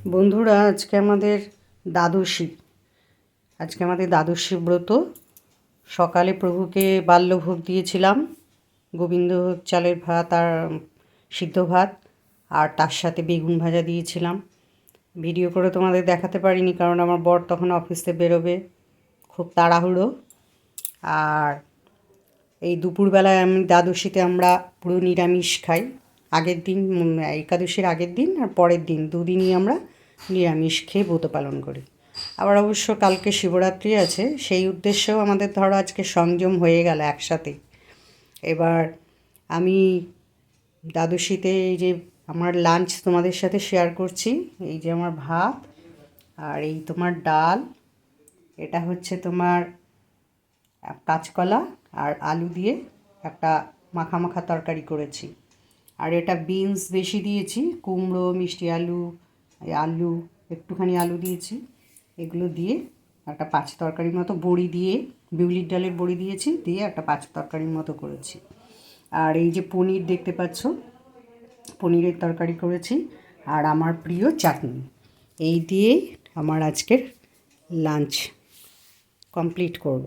বন্ধুরা, আজকে আমাদের দ্বাদশী ব্রত। সকালে প্রভুকে বাল্যভোগ দিয়েছিলাম, গোবিন্দভোগ চালের ভাত আর সিদ্ধ ভাত, আর তার সাথে বেগুন ভাজা দিয়েছিলাম। ভিডিও করে তোমাদের দেখাতে পারিনি, কারণ আমার বর তখন অফিসে বেরোবে, খুব তাড়াহুড়ো। আর এই দুপুরবেলায় দ্বাদশীতে আমরা পুরো নিরামিষ খাই। আগের দিন, একাদশীর আগের দিন আর পরের দিন, দুদিনই আমরা নিরামিষ খেয়ে ব্রত পালন করি। আবার অবশ্য কালকে শিবরাত্রি আছে, সেই উদ্দেশ্যেও আমাদের ধরো আজকে সংযম হয়ে গেল একসাথে। এবার আমি দ্বাদশীতে এই যে আমার লাঞ্চ তোমাদের সাথে শেয়ার করছি। এই যে আমার ভাত, আর এই তোমার ডাল, এটা হচ্ছে তোমার কাঁচকলা আর আলু দিয়ে একটা মাখা মাখা তরকারি করেছি। আর এটা বিনস বেশি দিয়েছি, কুমড়ো, মিষ্টি আলু, আলু, একটুখানি আলু দিয়েছি। এগুলো দিয়ে একটা পাঁচ তরকারির মতো, বড়ি দিয়ে, বিউলির ডালের বড়ি দিয়েছি, দিয়ে একটা পাঁচ তরকারির মতো করেছি। আর এই যে পনির দেখতে পাচ্ছ, পনিরের তরকারি করেছি, আর আমার প্রিয় চাটনি। এই দিয়েই আমার আজকের লাঞ্চ কমপ্লিট করব।